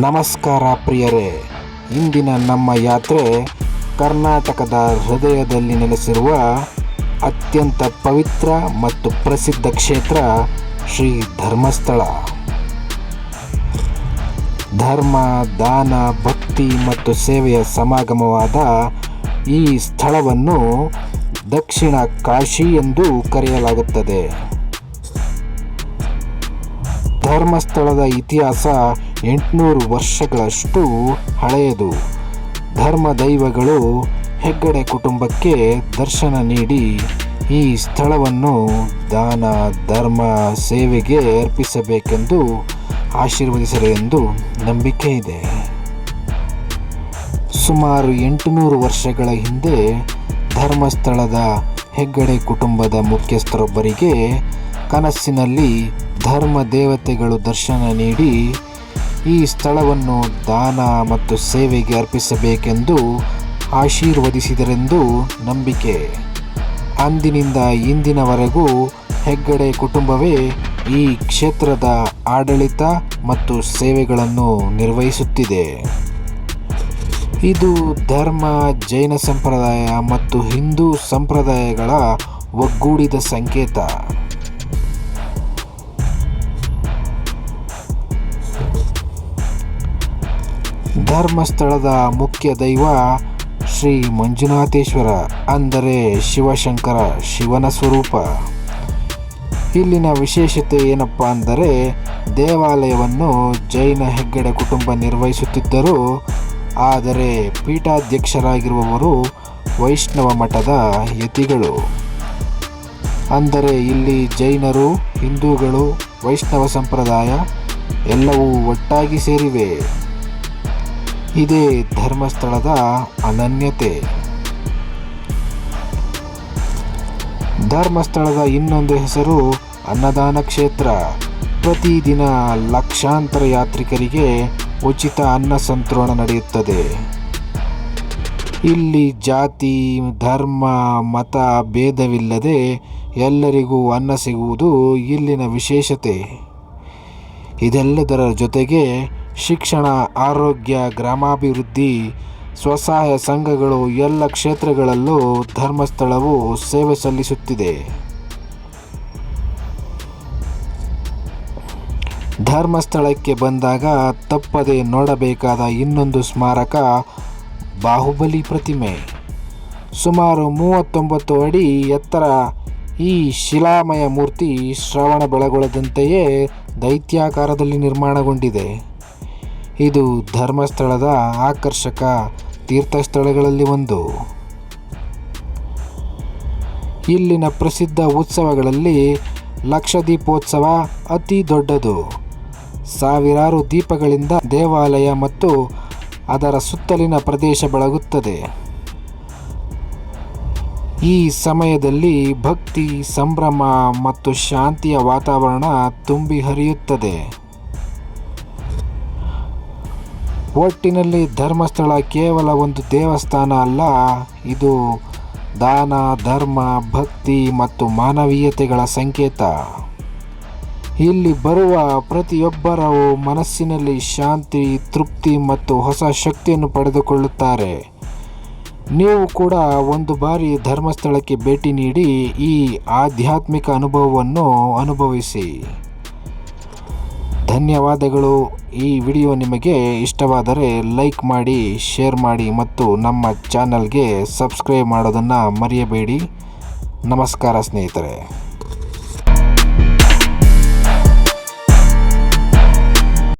ನಮಸ್ಕಾರ ಪ್ರಿಯರೇ, ಇಂದಿನ ನಮ್ಮ ಯಾತ್ರೆ ಕರ್ನಾಟಕದ ಹೃದಯದಲ್ಲಿ ನೆಲೆಸಿರುವ ಅತ್ಯಂತ ಪವಿತ್ರ ಮತ್ತು ಪ್ರಸಿದ್ಧ ಕ್ಷೇತ್ರ ಶ್ರೀ ಧರ್ಮಸ್ಥಳ. ಧರ್ಮ, ದಾನ, ಭಕ್ತಿ ಮತ್ತು ಸೇವೆಯ ಸಮಾಗಮವಾದ ಈ ಸ್ಥಳವನ್ನು ದಕ್ಷಿಣ ಕಾಶಿ ಎಂದು ಕರೆಯಲಾಗುತ್ತದೆ. ಧರ್ಮಸ್ಥಳದ ಇತಿಹಾಸ 800 ವರ್ಷಗಳಷ್ಟು ಹಳೆಯದು. ಧರ್ಮ ದೈವಗಳು ಹೆಗ್ಗಡೆ ಕುಟುಂಬಕ್ಕೆ ದರ್ಶನ ನೀಡಿ ಈ ಸ್ಥಳವನ್ನು ದಾನ, ಧರ್ಮ, ಸೇವೆಗೆ ಅರ್ಪಿಸಬೇಕೆಂದು ಆಶೀರ್ವದಿಸಲು ಎಂದು ನಂಬಿಕೆ ಇದೆ. ಸುಮಾರು 800 ವರ್ಷಗಳ ಹಿಂದೆ ಧರ್ಮಸ್ಥಳದ ಹೆಗ್ಗಡೆ ಕುಟುಂಬದ ಮುಖ್ಯಸ್ಥರೊಬ್ಬರಿಗೆ ಕನಸಿನಲ್ಲಿ ಧರ್ಮ ದೇವತೆಗಳು ದರ್ಶನ ನೀಡಿ ಈ ಸ್ಥಳವನ್ನು ದಾನ ಮತ್ತು ಸೇವೆಗೆ ಅರ್ಪಿಸಬೇಕೆಂದು ಆಶೀರ್ವದಿಸಿದರೆಂದು ನಂಬಿಕೆ. ಅಂದಿನಿಂದ ಇಂದಿನವರೆಗೂ ಹೆಗ್ಗಡೆ ಕುಟುಂಬವೇ ಈ ಕ್ಷೇತ್ರದ ಆಡಳಿತ ಮತ್ತು ಸೇವೆಗಳನ್ನು ನಿರ್ವಹಿಸುತ್ತಿದೆ. ಇದು ಧರ್ಮ, ಜೈನ ಸಂಪ್ರದಾಯ ಮತ್ತು ಹಿಂದೂ ಸಂಪ್ರದಾಯಗಳ ಒಗ್ಗೂಡಿದ ಸಂಕೇತ. ಧರ್ಮಸ್ಥಳದ ಮುಖ್ಯ ದೈವ ಶ್ರೀ ಮಂಜುನಾಥೇಶ್ವರ, ಅಂದರೆ ಶಿವಶಂಕರ, ಶಿವನ ಸ್ವರೂಪ. ಇಲ್ಲಿನ ವಿಶೇಷತೆ ಏನಪ್ಪ ಅಂದರೆ, ದೇವಾಲಯವನ್ನು ಜೈನ ಹೆಗ್ಗಡೆ ಕುಟುಂಬ ನಿರ್ವಹಿಸುತ್ತಿದ್ದರು, ಆದರೆ ಪೀಠಾಧ್ಯಕ್ಷರಾಗಿರುವವರು ವೈಷ್ಣವ ಮಠದ ಯತಿಗಳು. ಅಂದರೆ ಇಲ್ಲಿ ಜೈನರು, ಹಿಂದೂಗಳು, ವೈಷ್ಣವ ಸಂಪ್ರದಾಯ ಎಲ್ಲವೂ ಒಟ್ಟಾಗಿ ಸೇರಿವೆ. ಇದೇ ಧರ್ಮಸ್ಥಳದ ಅನನ್ಯತೆ. ಧರ್ಮಸ್ಥಳದ ಇನ್ನೊಂದು ಹೆಸರು ಅನ್ನದಾನ ಕ್ಷೇತ್ರ. ಪ್ರತಿದಿನ ಲಕ್ಷಾಂತರ ಯಾತ್ರಿಕರಿಗೆ ಉಚಿತ ಅನ್ನ ಸಂತರ್ಪಣೆ ನಡೆಯುತ್ತದೆ. ಇಲ್ಲಿ ಜಾತಿ, ಧರ್ಮ, ಮತ ಭೇದವಿಲ್ಲದೆ ಎಲ್ಲರಿಗೂ ಅನ್ನ ಸಿಗುವುದು ಇಲ್ಲಿನ ವಿಶೇಷತೆ. ಇದೆಲ್ಲದರ ಜೊತೆಗೆ ಶಿಕ್ಷಣ, ಆರೋಗ್ಯ, ಗ್ರಾಮಾಭಿವೃದ್ಧಿ, ಸ್ವಸಹಾಯ ಸಂಘಗಳು ಎಲ್ಲ ಕ್ಷೇತ್ರಗಳಲ್ಲೂ ಧರ್ಮಸ್ಥಳವು ಸೇವೆ ಸಲ್ಲಿಸುತ್ತಿದೆ. ಧರ್ಮಸ್ಥಳಕ್ಕೆ ಬಂದಾಗ ತಪ್ಪದೆ ನೋಡಬೇಕಾದ ಇನ್ನೊಂದು ಸ್ಮಾರಕ ಬಾಹುಬಲಿ ಪ್ರತಿಮೆ. ಸುಮಾರು 39 ಅಡಿ ಎತ್ತರ ಈ ಶಿಲಾಮಯ ಮೂರ್ತಿ ಶ್ರವಣ ಬೆಳಗೊಳದಂತೆಯೇ ದೈತ್ಯಾಕಾರದಲ್ಲಿ ನಿರ್ಮಾಣಗೊಂಡಿದೆ. ಇದು ಧರ್ಮಸ್ಥಳದ ಆಕರ್ಷಕ ತೀರ್ಥಸ್ಥಳಗಳಲ್ಲಿ ಒಂದು. ಇಲ್ಲಿನ ಪ್ರಸಿದ್ಧ ಉತ್ಸವಗಳಲ್ಲಿ ಲಕ್ಷದೀಪೋತ್ಸವ ಅತಿ ದೊಡ್ಡದು. ಸಾವಿರಾರು ದೀಪಗಳಿಂದ ದೇವಾಲಯ ಮತ್ತು ಅದರ ಸುತ್ತಲಿನ ಪ್ರದೇಶ ಬೆಳಗುತ್ತದೆ. ಈ ಸಮಯದಲ್ಲಿ ಭಕ್ತಿ, ಸಂಭ್ರಮ ಮತ್ತು ಶಾಂತಿಯ ವಾತಾವರಣ ತುಂಬಿ ಹರಿಯುತ್ತದೆ. ಒಟ್ಟಿನಲ್ಲಿ ಧರ್ಮಸ್ಥಳ ಕೇವಲ ಒಂದು ದೇವಸ್ಥಾನ ಅಲ್ಲ, ಇದು ದಾನ, ಧರ್ಮ, ಭಕ್ತಿ ಮತ್ತು ಮಾನವೀಯತೆಗಳ ಸಂಕೇತ. ಇಲ್ಲಿ ಬರುವ ಪ್ರತಿಯೊಬ್ಬರ ಮನಸ್ಸಿನಲ್ಲಿ ಶಾಂತಿ, ತೃಪ್ತಿ ಮತ್ತು ಹೊಸ ಶಕ್ತಿಯನ್ನು ಪಡೆದುಕೊಳ್ಳುತ್ತಾರೆ. ನೀವು ಕೂಡ ಒಂದು ಬಾರಿ ಧರ್ಮಸ್ಥಳಕ್ಕೆ ಭೇಟಿ ನೀಡಿ ಈ ಆಧ್ಯಾತ್ಮಿಕ ಅನುಭವವನ್ನು ಅನುಭವಿಸಿ. ಧನ್ಯವಾದಗಳು. ಈ ವಿಡಿಯೋ ನಿಮಗೆ ಇಷ್ಟವಾದರೆ ಲೈಕ್ ಮಾಡಿ, ಶೇರ್ ಮಾಡಿ ಮತ್ತು ನಮ್ಮ ಚಾನಲ್ಗೆ ಸಬ್ಸ್ಕ್ರೈಬ್ ಮಾಡೋದನ್ನು ಮರೆಯಬೇಡಿ. ನಮಸ್ಕಾರ ಸ್ನೇಹಿತರೆ.